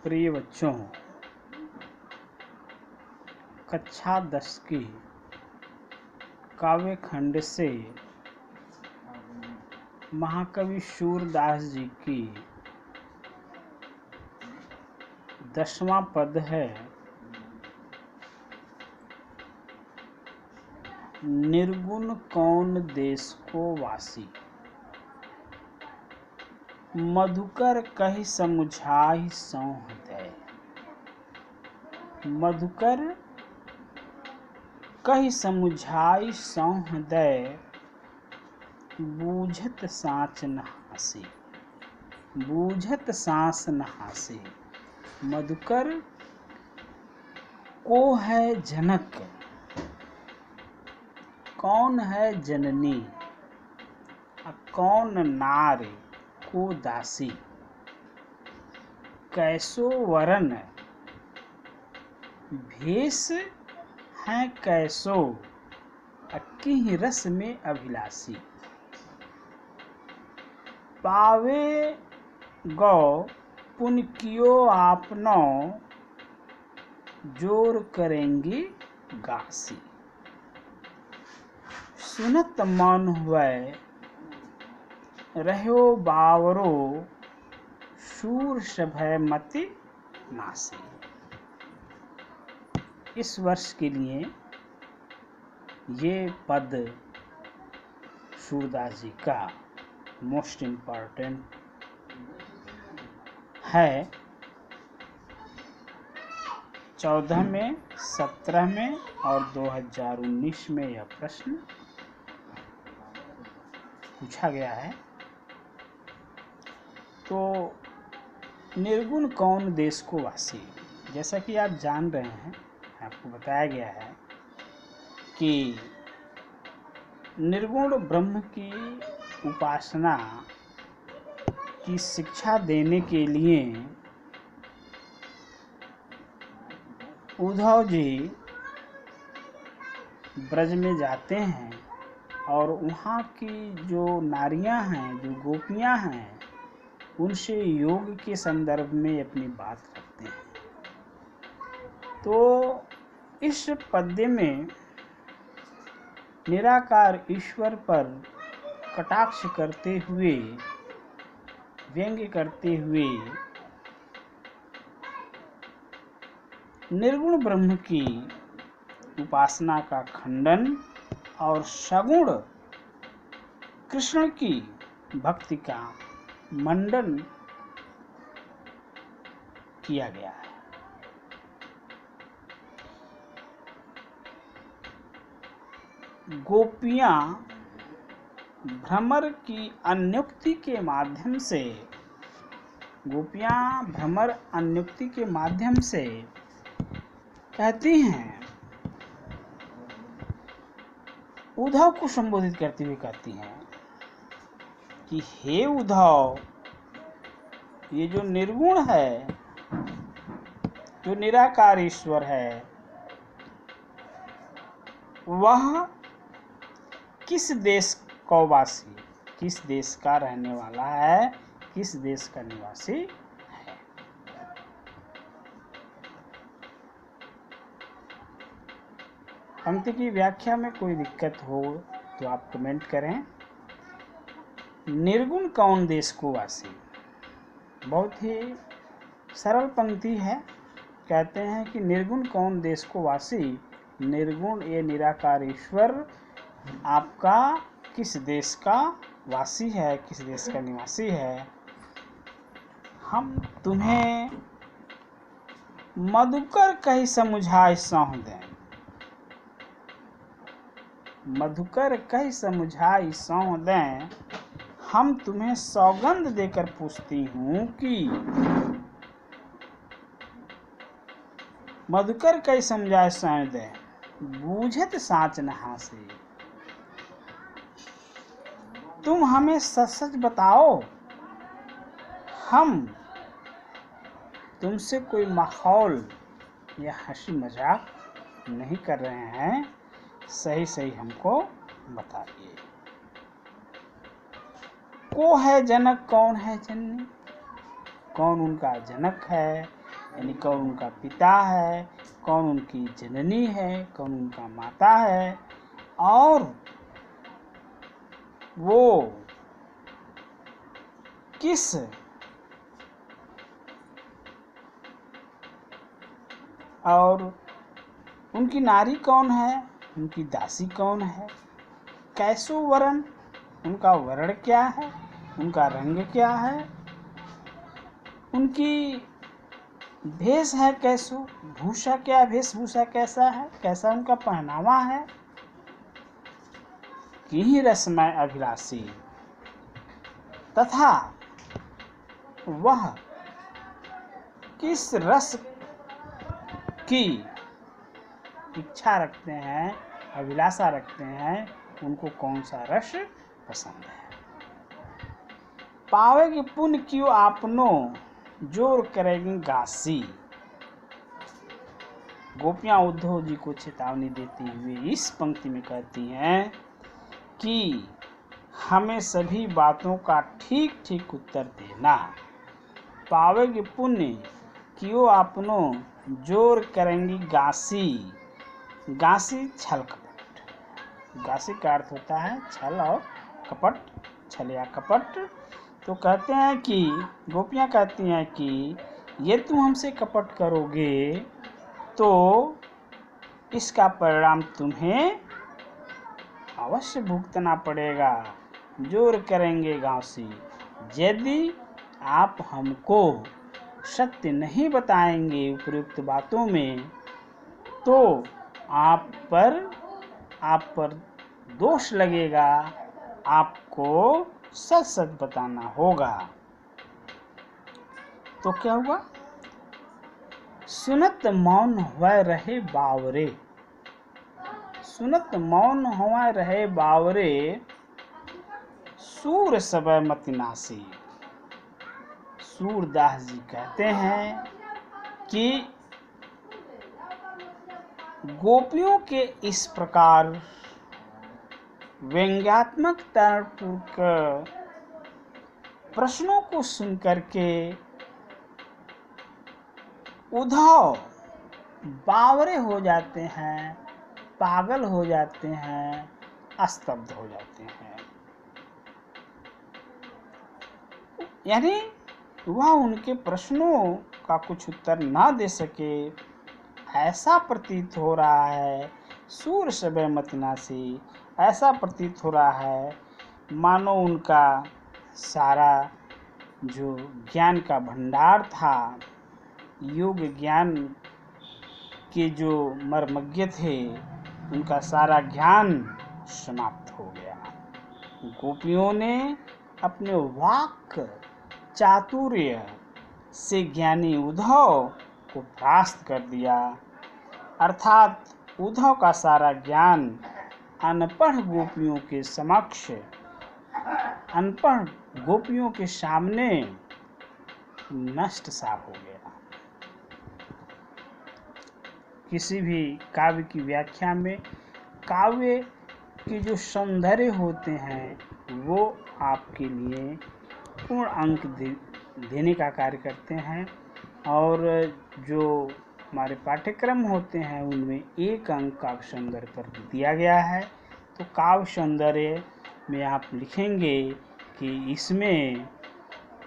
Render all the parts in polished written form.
प्रिय बच्चों, कक्षा 10 की काव्य खंड से महाकवि सूरदास जी की 10वां पद है, निर्गुण कौन देश को वासी। मधुकर कहि समुझाहि सौंह दय। मधुकर कहि समुझाई सौंह दय, बूझत साँच न हासे। बूझत साँस न हासे। मधुकर को है जनक, कौन है जननी, कौन नार को दासी। कैसो वरन भेष हैं कैसो, किहि रस में अभिलाषी। पावे गौ पुन कियो आपनो, जोर करेंगे गासी। सुनत मन हुए रहो बावरो, शूर सभय मति नासी। इस वर्ष के लिए ये पद सूरदास जी का मोस्ट इम्पॉर्टेंट है। 14 में, 17 में और 2019 में यह प्रश्न पूछा गया है। तो निर्गुण कौन देश को वासी, जैसा कि आप जान रहे हैं, आपको बताया गया है कि निर्गुण ब्रह्म की उपासना की शिक्षा देने के लिए उद्धव जी ब्रज में जाते हैं और वहाँ की जो नारियां हैं, जो गोपियां हैं, उनसे योग के संदर्भ में अपनी बात रखते हैं। तो इस पद्य में निराकार ईश्वर पर कटाक्ष करते हुए, व्यंग्य करते हुए निर्गुण ब्रह्म की उपासना का खंडन और सगुण कृष्ण की भक्ति का मंडन किया गया है। गोपियां भ्रमर की अन्युक्ति के माध्यम से, कहती हैं, उद्धव को संबोधित करते हुए कहती हैं कि हे उद्धव, ये जो निर्गुण है, जो निराकार ईश्वर है, वह किस देश का वासी, किस देश का रहने वाला है, किस देश का निवासी है। पंक्ति की व्याख्या में कोई दिक्कत हो तो आप कमेंट करें। निर्गुण कौन देश को वासी, बहुत ही सरल पंक्ति है। कहते हैं कि निर्गुण कौन देश को वासी, निर्गुण ये निराकार ईश्वर आपका किस देश का वासी है, किस देश का निवासी है। हम तुम्हें मधुकर कहि समुझाए सौंह दें। मधुकर कहि समुझाई सौंह दें, हम तुम्हें सौगंध देकर पूछती हूँ कि मधुकर कहि समझाए सौंह दें, बूझत साँच न हासे। तुम हमें सच सच बताओ, हम तुमसे कोई माहौल या हंसी मजाक नहीं कर रहे हैं, सही सही हमको बताइए। को है जनक, कौन है जननी, कौन उनका जनक है, यानी कौन उनका पिता है, कौन उनकी जननी है, कौन उनका माता है, और वो किस और उनकी नारी कौन है, उनकी दासी कौन है, कैसो वर्ण, उनका वर्ण क्या है, उनका रंग क्या है, उनकी भेष है कैसो, भूषा क्या, वेशभूषा कैसा है, कैसा उनका पहनावा है, की ही रसमय अभिलाषी, तथा वह किस रस की इच्छा रखते हैं, अभिलाषा रखते हैं, उनको कौन सा रस पसंद है। पावेगी पुण्य क्यों आपनो, जोर करेगी गासी। गोपियां उद्धव जी को चेतावनी देती हुए इस पंक्ति में कहती हैं कि हमें सभी बातों का ठीक ठीक उत्तर देना। पावेगी पुण्य क्यों आपनो, जोर करेंगी गासी। गासी छल कपट, गासी का अर्थ होता है छल और कपट, छल या कपट। तो कहते हैं कि गोपियां कहती हैं कि ये तुम हमसे कपट करोगे तो इसका परिणाम तुम्हें अवश्य भुगतना पड़ेगा। जोर करेंगे गासी, यदि आप हमको सत्य नहीं बताएंगे उपयुक्त बातों में तो आप पर दोष लगेगा, आपको सच सच बताना होगा। तो क्या हुआ, सुनत मौन हुए रहे बावरे, सुनत मौन हुए रहे बावरे, सूर सबय मति नासी। सूरदास जी कहते हैं कि गोपियों के इस प्रकार व्यंग्यात्मक तर्कपूर्वक प्रश्नों को सुनकर के उद्धव बावरे हो जाते हैं, पागल हो जाते हैं, स्तब्ध हो जाते हैं। यानी वह उनके प्रश्नों का कुछ उत्तर ना दे सके, ऐसा प्रतीत हो रहा है। सूर सबय मति नासी, ऐसा प्रतीत हो रहा है मानो उनका सारा जो ज्ञान का भंडार था, योग ज्ञान के जो मर्मज्ञ थे, उनका सारा ज्ञान समाप्त हो गया। गोपियों ने अपने वाक चातुर्य से ज्ञानी उद्धव को परास्त कर दिया, अर्थात उद्धव का सारा ज्ञान अनपढ़ गोपियों के समक्ष, अनपढ़ गोपियों के सामने नष्ट सा हो गया। किसी भी काव्य की व्याख्या में काव्य के जो सौंदर्य होते हैं वो आपके लिए पूर्ण अंक देने का कार्य करते हैं, और जो हमारे पाठ्यक्रम होते हैं उनमें 1 अंक का सौंदर्य पर दिया गया है। तो काव्य सौंदर्य में आप लिखेंगे कि इसमें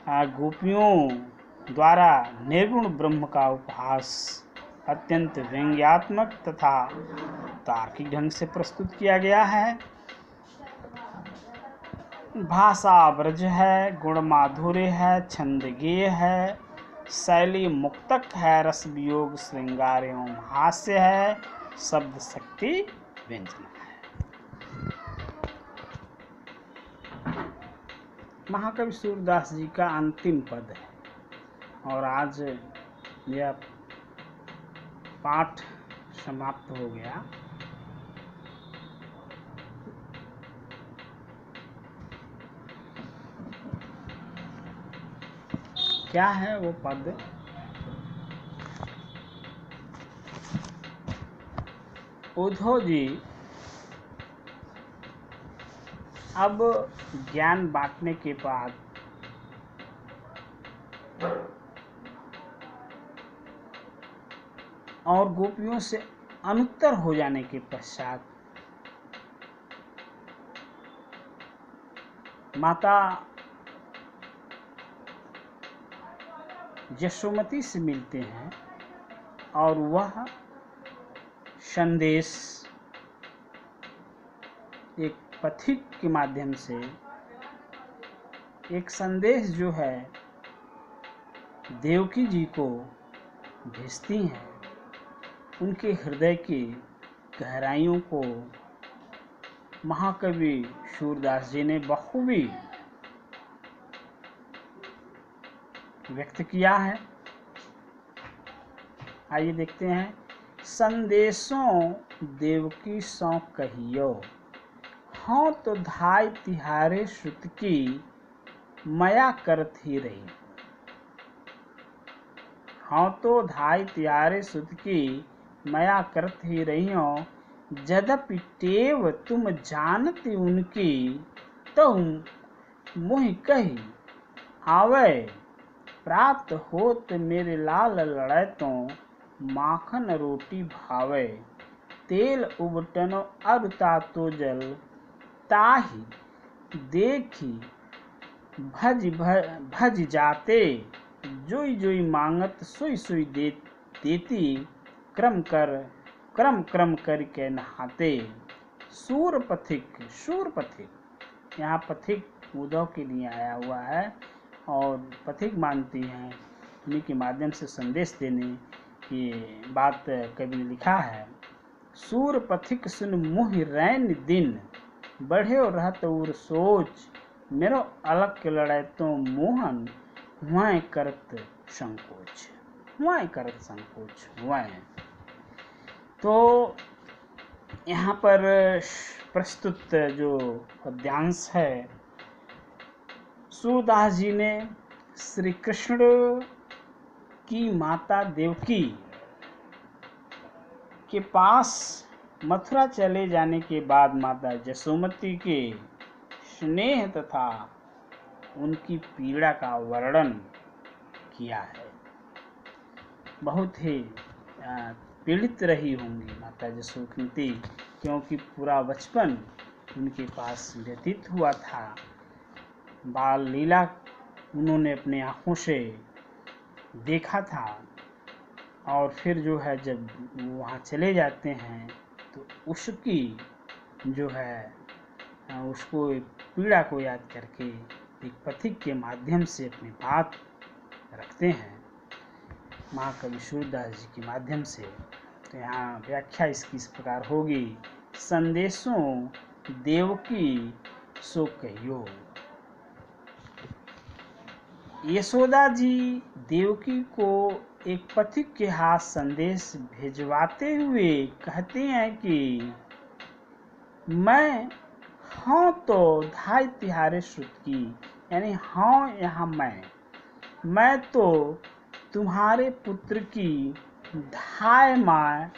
गोपियों द्वारा निर्गुण ब्रह्म का उपहास अत्यंत व्यंग्यात्मक तथा तार्किक ढंग से प्रस्तुत किया गया है। भाषा ब्रज है, गुण माधुर्य है, छंद गेय है, शैली मुक्तक है, रस वियोग श्रृंगार एवं हास्य है, शब्द शक्ति व्यंजना है। महाकवि सूरदास जी का अंतिम पद है और आज यह पाठ समाप्त हो गया। क्या है वो पद, उद्धव जी अब ज्ञान बांटने के बाद और गोपियों से अनुत्तर हो जाने के पश्चात माता यशोमती से मिलते हैं और वह संदेश एक पथिक के माध्यम से एक संदेश जो है देवकी जी को भेजती हैं। उनके हृदय की गहराइयों को महाकवि सूरदास जी ने बखूबी व्यक्त किया है। आइए देखते हैं। संदेशों देवकी सौ कहियो, हाँ तो धाय तिहारे श्रुत की मया करत ही रही। हाँ तो धाय तिहारे श्रुत की मया करत ही रही हो, यद्यपि टेव तुम जानती उनकी, तो मुहि कही आवे। प्राप्त होत मेरे लाल लड़ै तो, माखन रोटी भावे। तेल उबटनो अरुता तो जल, ताही देखी भज जाते। जोई जोई मांगत सोई सोई देती, क्रम क्रम कर के नहाते। सूर पथिक यहाँ पथिक उद्धव के लिए आया हुआ है और पथिक मानती हैं उन्हीं के माध्यम से संदेश देने की बात कवि ने लिखा है। सूर पथिक सुन मुह रैन दिन, बढ़्यो रहत उर सोच। मेरो अलग लड़े तो मोहन, हुआ करत संकोच हुआ। तो यहाँ पर प्रस्तुत जो पद्यांश है, सूरदास जी ने श्री कृष्ण की माता देवकी के पास मथुरा चले जाने के बाद माता यशोमती के स्नेह तथा उनकी पीड़ा का वर्णन किया है। बहुत ही पीड़ित रही होंगी माता यशोमती, क्योंकि पूरा बचपन उनके पास व्यतीत हुआ था। बाल लीला उन्होंने अपने आँखों से देखा था और फिर जो है जब वहाँ चले जाते हैं तो उसकी जो है उसको पीड़ा को याद करके एक पथिक के माध्यम से अपनी बात रखते हैं महाकवि सूरदास जी के माध्यम से। तो यहाँ व्याख्या इसकी इस प्रकार होगी। संदेशों देवकी सो कहियो। यशोदा जी देवकी को एक पथिक के हाथ संदेश भिजवाते हुए कहते हैं कि मैं हाँ तो धाय तिहारे श्रुत की, यानी हाँ यहाँ मैं तो तुम्हारे पुत्र की धाय माँ,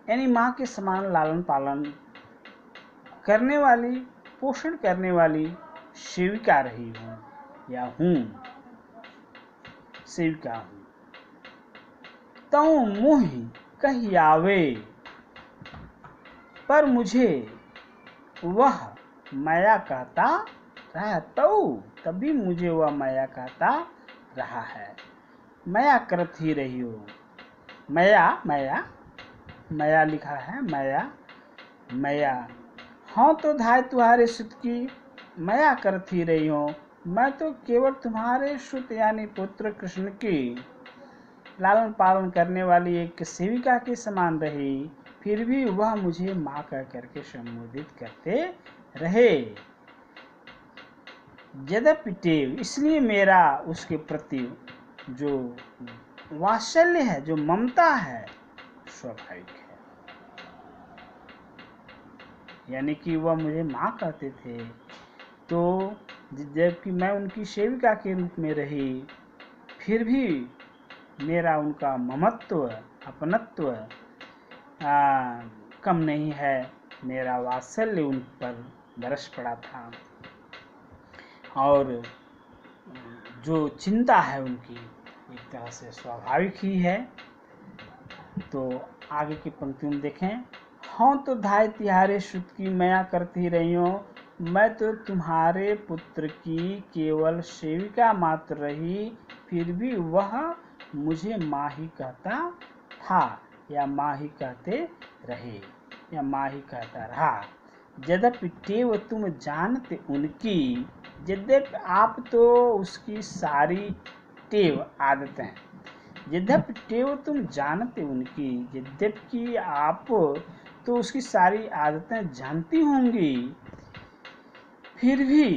यानी माँ के समान लालन पालन करने वाली, पोषण करने वाली सेविका रही हूँ या हूँ, सेविका हूँ। तऊ मुँह कही आवे, पर मुझे वह माया कहता रहा। तभी मुझे वह माया कहता रहा है। माया करत ही रही हो। माया लिखा है, माया। हाँ तो धाय तुम्हारे सुत की माया करत ही रही हो। मैं तो केवल तुम्हारे सुत यानी पुत्र कृष्ण की लालन पालन करने वाली एक सेविका के समान रही, फिर भी वह मुझे माँ कह करके संबोधित करते रहे। यद्यपि टेव, इसलिए मेरा उसके प्रति जो वात्सल्य है, जो ममता है, स्वाभाविक है। यानी कि वह मुझे माँ कहते थे, तो जबकि मैं उनकी सेविका के रूप में रही, फिर भी मेरा उनका ममत्व, अपनत्व कम नहीं है। मेरा वात्सल्य उन पर बरस पड़ा था और जो चिंता है उनकी एक तरह से स्वाभाविक ही है। तो आगे की पंक्ति में देखें, हाँ तो धाय तिहारे सुत की मया करती रही हो, मैं तो तुम्हारे पुत्र की केवल सेविका मात्र रही, फिर भी वह मुझे माँ ही कहता था या माँ ही कहते रहे या माँ ही कहता रहा। यद्यपि टेव तुम जानते उनकी, यद्यपि आप तो उसकी सारी टेव आदतें, यद्यपि टेव तुम जानते उनकी, यद्यपि आप तो उसकी सारी आदतें जानती होंगी, फिर भी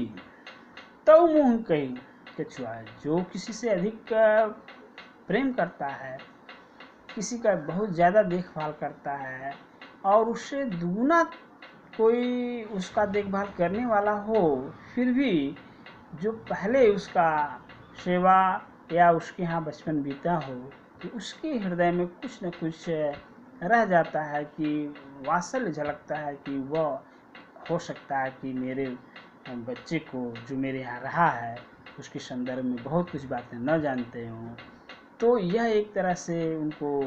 तो मुँह कही कछुआ, जो किसी से अधिक प्रेम करता है, किसी का बहुत ज़्यादा देखभाल करता है और उससे दुगना कोई उसका देखभाल करने वाला हो, फिर भी जो पहले उसका सेवा या उसके यहाँ बचपन बीता हो, कि उसके हृदय में कुछ न कुछ रह जाता है, कि वात्सल्य झलकता है, कि वह हो सकता है कि मेरे बच्चे को जो मेरे यहाँ रहा है उसके संदर्भ में बहुत कुछ बातें न जानते हों। तो यह एक तरह से उनको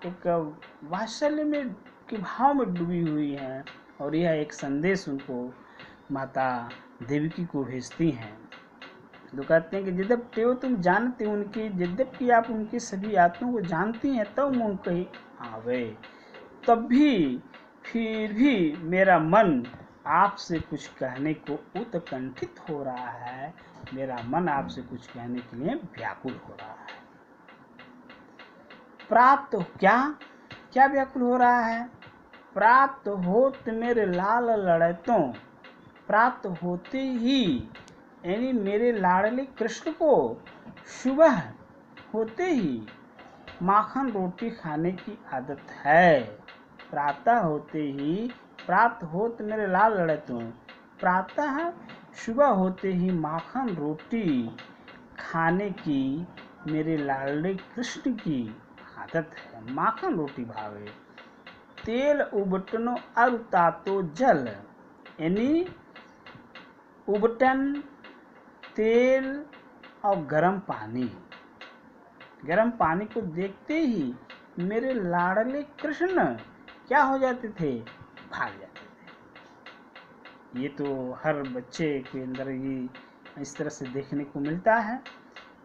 एक वात्सल्य में के भाव में डूबी हुई हैं और यह एक संदेश उनको माता देवकी को भेजती हैं। तो कहते हैं कि यद्यपि तुम जानते उनकी, यद्यपि आप उनकी सभी आत्माओं को जानती हैं, तब मुँह कही आवे, तब भी फिर भी मेरा मन आपसे कुछ कहने को उत्कंठित हो रहा है, मेरा मन आपसे कुछ कहने के लिए व्याकुल हो रहा है। प्राप्त क्या क्या व्याकुल हो रहा है? प्राप्त होत मेरे लाल लड़ैतों, प्राप्त होते ही यानी मेरे लाडले कृष्ण को सुबह होते ही माखन रोटी खाने की आदत है। प्रातः होते ही, प्राप्त होत मेरे लाल लड़ैतों, प्रातः सुबह होते ही माखन रोटी खाने की मेरे लाडले कृष्ण की आदत है। माखन रोटी भावे, तेल उबटनो और तातो जल, यानी उबटन तेल और गर्म पानी, गर्म पानी को देखते ही मेरे लाडले कृष्ण क्या हो जाते थे? भाग जाते थे। ये तो हर बच्चे के अंदर ये इस तरह से देखने को मिलता है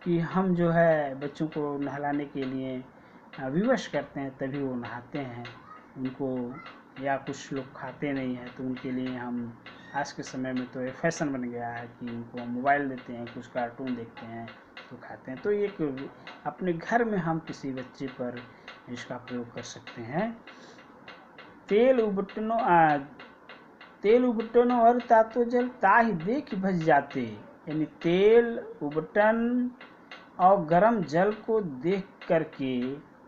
कि हम जो है बच्चों को नहलाने के लिए विवश करते हैं, तभी वो नहाते हैं। उनको या कुछ लोग खाते नहीं हैं तो उनके लिए हम आज के समय में तो ये फैशन बन गया है कि उनको मोबाइल देते हैं, कुछ कार्टून देखते हैं तो खाते हैं। तो एक अपने घर में हम किसी बच्चे पर इसका प्रयोग कर सकते हैं। तेल उबटनो और तातो जल, ताहि देख भज जाते, यानी तेल उबटन और गर्म जल को देख करके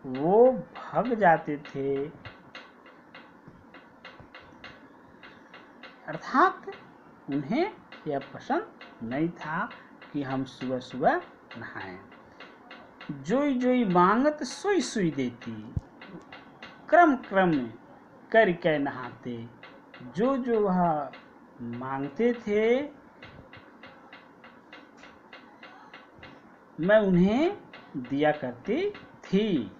वो भाग जाते थे। अर्थात उन्हें यह पसंद नहीं था कि हम सुबह सुबह नहाएं। जोई जोई मांगत सोई सोई देती, क्रम क्रम करके नहाते, जो जो वह मांगते थे मैं उन्हें दिया करती थी।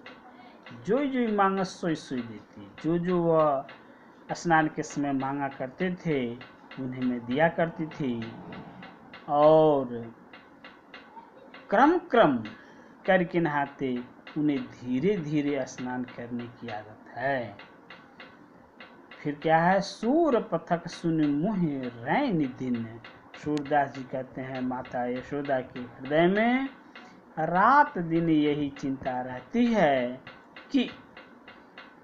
जो जो मांगा सोई सोई देती, जो जो वह स्नान के समय मांगा करते थे उन्हें मैं दिया करती थी। और क्रम क्रम करके नहाते, उन्हें धीरे धीरे स्नान करने की आदत है। फिर क्या है? सूर पथक सुन मुह रैन दिन, सूरदास जी कहते हैं माता यशोदा के हृदय में रात दिन यही चिंता रहती है कि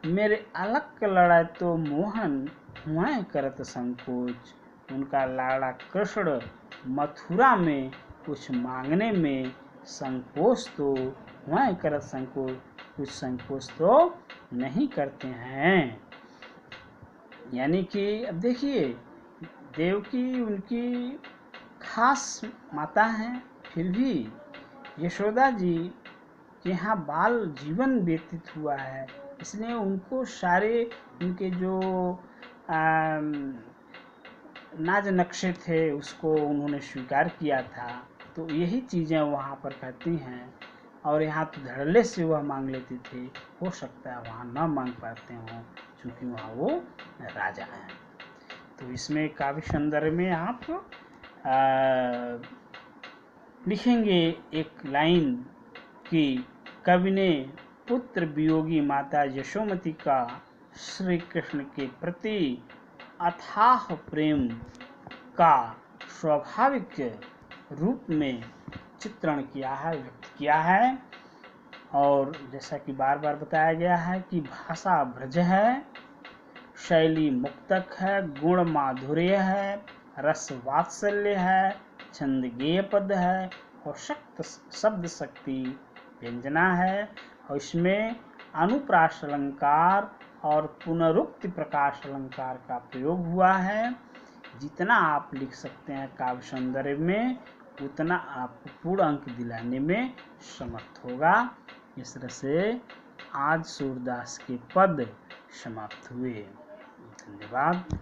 मेरे अलग लड़ा तो मोहन हुआ करत संकोच, उनका लाड़ा कृष्ण मथुरा में कुछ मांगने में संकोच तो हुआ करत संकोच, कुछ संकोच तो नहीं करते हैं। यानी कि अब देखिए, देवकी उनकी खास माता हैं, फिर भी यशोदा जी के यहाँ बाल जीवन व्यतीत हुआ है, इसलिए उनको सारे उनके जो नाज नक्शे थे उसको उन्होंने स्वीकार किया था। तो यही चीज़ें वहाँ पर कहती हैं और यहाँ तो धड़ल्ले से वह मांग लेते थे, हो सकता है वहाँ न मांग पाते हों क्योंकि वहाँ वो राजा हैं। तो इसमें काव्य सौंदर्य में आप लिखेंगे एक लाइन कि कवि ने पुत्र वियोगी माता यशोमती का श्री कृष्ण के प्रति अथाह प्रेम का स्वाभाविक रूप में चित्रण किया है, व्यक्त किया है। और जैसा कि बार बार बताया गया है कि भाषा ब्रज है, शैली मुक्तक है, गुण माधुर्य है, रस वात्सल्य है, छंद गेय पद है और शब्द शक्ति व्यंजना है। और इसमें अनुप्रास अलंकार और पुनरुक्ति प्रकाश अलंकार का प्रयोग हुआ है। जितना आप लिख सकते हैं काव्य सौंदर्य में उतना आपको पूर्ण अंक दिलाने में समर्थ होगा। इस तरह से आज सूरदास के पद समाप्त हुए। धन्यवाद।